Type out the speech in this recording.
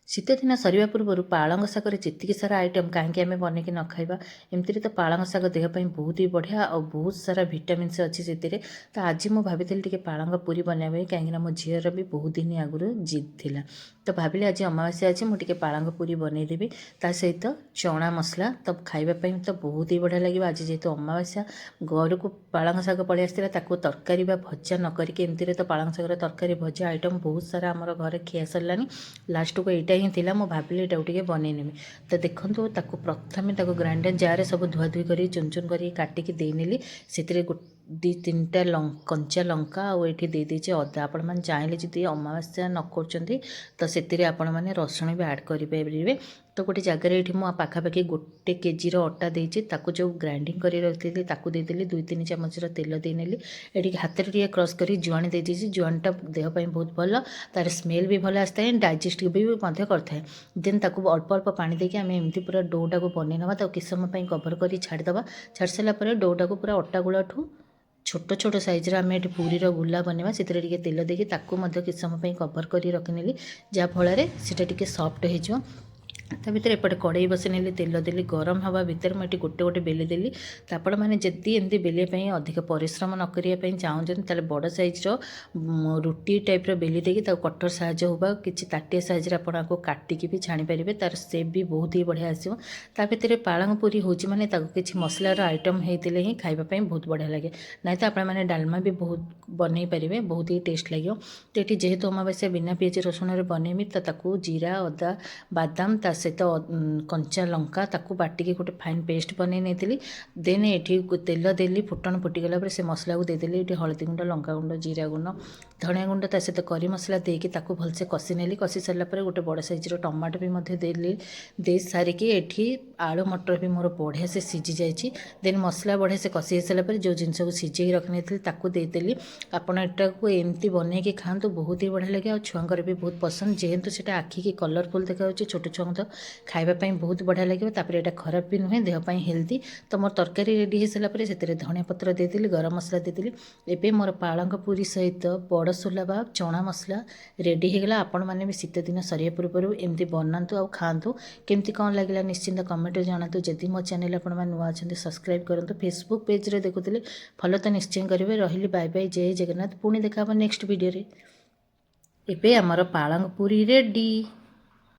ଶୀତ ଦିନ ସରିବା ପୂର୍ବରୁ ପାଳଙ୍ଗ ଶାଗରେ ଯେତିକି ସାରା ଆଇଟମ୍ କାହିଁକି ଆମେ ବନେଇକି ନ ଖାଇବା। ଏମିତିରେ ତ ପାଳଙ୍ଗ ଶାଗ ଦେହ ପାଇଁ ବହୁତ ହି ବଢ଼ିଆ ଆଉ ବହୁତ ସାରା ଭିଟାମିନ୍ସ ଅଛି ସେଥିରେ। ତ ଆଜି ମୁଁ ଭାବିଥିଲି ଟିକେ ପାଳଙ୍ଗ ପୁରୀ ବନେଇବା ପାଇଁ, କାହିଁକିନା ମୋ ଝିଅର ବି ବହୁତ ଦିନ ଆଗରୁ ଜିଦ୍ ଥିଲା। ତ ଭାବିଲି ଆଜି ଅମାବାସ୍ୟା ଅଛି, ମୁଁ ଟିକେ ପାଳଙ୍ଗ ପୁରୀ ବନେଇଦେବି। ତା ସହିତ ଚଣା ମସଲା ତ ଖାଇବା ପାଇଁ ତ ବହୁତ ହି ବଢ଼ିଆ ଲାଗିବ। ଆଜି ଯେହେତୁ ଅମାବାସ୍ୟା, ଘରକୁ ପାଳଙ୍ଗ ଶାଗ ପଳେଇ ଆସିଥିଲା, ତାକୁ ତରକାରୀ ବା ଭଜା ନ କରିକି ଏମିତିରେ ତ ପାଳଙ୍ଗ ଶାଗର ତରକାରୀ ଭଜା ଆଇଟମ୍ ବହୁତ ସାରା ଆମର ଘରେ ଖିଆ ସରିଲାଣି। ଲାଷ୍ଟକୁ ଏଇଟା ହିଁ ଥିଲା, ମୁଁ ଭାବିଲି ଏଇଟାକୁ ଟିକେ ବନେଇନେବି। ତ ଦେଖନ୍ତୁ, ତାକୁ ପ୍ରଥମେ ତାକୁ ଗ୍ରାଇଣ୍ଡର ଜାର୍ରେ ସବୁ ଧୁଆଧୁଇ କରି ଚୁନ ଚୁନ କରି କାଟିକି ଦେଇନେଲି। ସେଥିରେ ଦୁଇ ତିନିଟା କଞ୍ଚା ଲଙ୍କା ଆଉ ଏଇଠି ଦେଇଦେଇଛି ଅଦା। ଆପଣମାନେ ଚାହିଁଲେ ଯଦି ଅମାବାସ୍ୟା ନ କରୁଛନ୍ତି ତ ସେଥିରେ ଆପଣମାନେ ରସୁଣ ବି ଆଡ଼୍ କରିପାରିବେ। ତ ଗୋଟେ ଜାଗାରେ ଏଇଠି ମୁଁ ପାଖାପାଖି 1 କେଜିର ଅଟା ଦେଇଛି, ତାକୁ ଯେଉଁ ଗ୍ରାଇଣ୍ଡିଙ୍ଗ କରି ରଖିଥିଲି ତାକୁ ଦେଇଦେଲି। 2-3 ଚାମଚର ତେଲ ଦେଇନେଲି। ଏଠିକି ହାତରେ ଟିକେ କ୍ରସ୍ କରି ଜୁଆଣି ଦେଇଦେଇଛି। ଜୁଆଣିଟା ଦେହ ପାଇଁ ବହୁତ ଭଲ, ତାର ସ୍ମେଲ୍ ବି ଭଲ ଆସିଥାଏ, ଡାଇଜେଷ୍ଟ ବି ମଧ୍ୟ କରିଥାଏ। ଦେନ୍ ତାକୁ ଅଳ୍ପ ଅଳ୍ପ ପାଣି ଦେଇକି ଆମେ ଏମିତି ପୁରା ଡୋଟାକୁ ବନେଇ ନେବା। ତାକୁ କିଛି ସମୟ ପାଇଁ କଭର କରି ଛାଡ଼ିଦେବା। ଛାଡ଼ି ସାରିଲା ପରେ ଡୋଟାକୁ ପୁରା ଅଟା ଗୁଳାଠୁ ଛୋଟ ଛୋଟ ସାଇଜ୍ର ଆମେ ଏଠି ପୁରୀର ଗୁଲା ବନେଇବା। ସେଥିରେ ଟିକେ ତେଲ ଦେଇକି ତାକୁ ମଧ୍ୟ କିଛି ସମୟ ପାଇଁ କଭର କରି ରଖିନେଲି, ଯାହାଫଳରେ ସେଇଟା ଟିକେ ସଫ୍ଟ ହେଇଯିବ। ତା ଭିତରେ ଏପଟେ କଡ଼େଇ ବସାଇ ନେଲି, ତେଲ ଦେଲି। ଗରମ ହେବା ଭିତରେ ମୁଁ ଏଠି ଗୋଟେ ଗୋଟେ ବେଲି ଦେଲି। ତ ଆପଣମାନେ ଯଦି ଏମିତି ବେଲିବା ପାଇଁ ଅଧିକ ପରିଶ୍ରମ ନ କରିବା ପାଇଁ ଚାହୁଁଛନ୍ତି, ତାହେଲେ ବଡ଼ ସାଇଜ୍ର ରୁଟି ଟାଇପ୍ର ବେଲି ଦେଇକି ତାକୁ କଟର ସାହାଯ୍ୟ ହେଉ ବା କିଛି ତାଟିଆ ସାଇଜ୍ରେ ଆପଣ ଆକୁ କାଟିକି ବି ଛାଣିପାରିବେ। ତାର ସେପ୍ ବି ବହୁତ ହି ବଢ଼ିଆ ଆସିବ। ତା ଭିତରେ ପାଳଙ୍ଗ ପୁରୀ ହେଉଛି ମାନେ ତାକୁ କିଛି ମସଲାର ଆଇଟମ୍ ହେଇଥିଲେ ହିଁ ଖାଇବା ପାଇଁ ବହୁତ ବଢ଼ିଆ ଲାଗେ। ନାଇଁ ତ ଆପଣମାନେ ଡାଲମା ବି ବହୁତ ବନେଇ ପାରିବେ, ବହୁତ ହି ଟେଷ୍ଟ ଲାଗିବ। ତ ଏଠି ଯେହେତୁ ଅମାବାସ୍ୟା ବିନା ପିଆଜ ରସୁଣରେ ବନେଇବି, ତ ତାକୁ ଜିରା, ଅଦା, ବାଦାମ ତା ସହିତ କଞ୍ଚା ଲଙ୍କା ତାକୁ ବାଟିକି ଗୋଟେ ଫାଇନ୍ ପେଷ୍ଟ ବନେଇ ନେଇଥିଲି। ଦେନ୍ ଏଠି ତେଲ ଦେଲି, ଫୁଟଣ ଫୁଟିଗଲା ପରେ ସେ ମସଲାକୁ ଦେଇଦେଲି। ଏଠି ହଳଦୀ ଗୁଣ୍ଡ, ଲଙ୍କାଗୁଣ୍ଡ, ଜିରା ଗୁଣ୍ଡ, ଧଣିଆ ଗୁଣ୍ଡ ତା ସହିତ କରି ମସଲା ଦେଇକି ତାକୁ ଭଲସେ କଷି ନେଲି। କଷି ସାରିଲା ପରେ ଗୋଟେ ବଡ଼ ସାଇଜ୍ର ଟମାଟୋ ବି ମଧ୍ୟ ଦେଇ ସାରିକି ଏଠି ଆଳୁ ମଟର ବି ମୋର ବଢ଼ିଆ ସେ ସିଝି ଯାଇଛି। ଦେନ୍ ମସଲା ବଢ଼ିଆ ସେ କଷି ହେଇସାରିଲା ପରେ ଯେଉଁ ଜିନିଷକୁ ସିଝେଇକି ରଖିନେଇଥିଲି ତାକୁ ଦେଇଦେଲି। ଆପଣ ଏଟାକୁ ଏମିତି ବନେଇକି ଖାଆନ୍ତୁ, ବହୁତ ହି ବଢ଼ିଆ ଲାଗେ ଆଉ ଛୁଆଙ୍କର ବି ବହୁତ ପସନ୍ଦ। ଯେହେତୁ ସେଇଟା ଆଖିକି କଲରଫୁଲ୍ ଦେଖାଯାଉଛି, ଛୋଟ ଛୁଆଙ୍କୁ ତ ଖାଇବା ପାଇଁ ବହୁତ ବଢ଼ିଆ ଲାଗିବ। ତାପରେ ଏଇଟା ଖରାପ ବି ନୁହେଁ, ଦେହ ପାଇଁ ହେଲ୍ଦି। ତ ମୋର ତରକାରୀ ରେଡ଼ି ହେଇସାରିଲା ପରେ ସେଥିରେ ଧଣିଆ ପତ୍ର ଦେଇଦେଲି, ଗରମ ମସଲା ଦେଇଦେଲି। ଏବେ ମୋର ପାଳଙ୍ଗ ପୁରୀ ସହିତ ବଡ଼ସୋଲା ବା ଚଣା ମସଲା ରେଡ଼ି ହେଇଗଲା। ଆପଣମାନେ ବି ଶୀତଦିନ ସରିବା ପୂର୍ବରୁ ଏମିତି ବନାନ୍ତୁ ଆଉ ଖାଆନ୍ତୁ। କେମିତି କ'ଣ ଲାଗିଲା ନିଶ୍ଚିନ୍ତ କମେଣ୍ଟରେ ଜଣାନ୍ତୁ। ଯଦି ମୋ ଚ୍ୟାନେଲ ଆପଣମାନେ ନୂଆ ଅଛନ୍ତି ସବସ୍କ୍ରାଇବ୍ କରନ୍ତୁ। ଫେସବୁକ୍ ପେଜ୍ରେ ଦେଖୁଥିଲେ ଫଲୋ ତ ନିଶ୍ଚୟ କରିବେ। ରହିଲି, ବାଏ ବାଏ, ଜୟ ଜଗନ୍ନାଥ। ପୁଣି ଦେଖା ହେବ ନେକ୍ସଟ ଭିଡ଼ିଓରେ। ଏବେ ଆମର ପାଳଙ୍ଗ ପୁରୀ ରେଡ଼ି।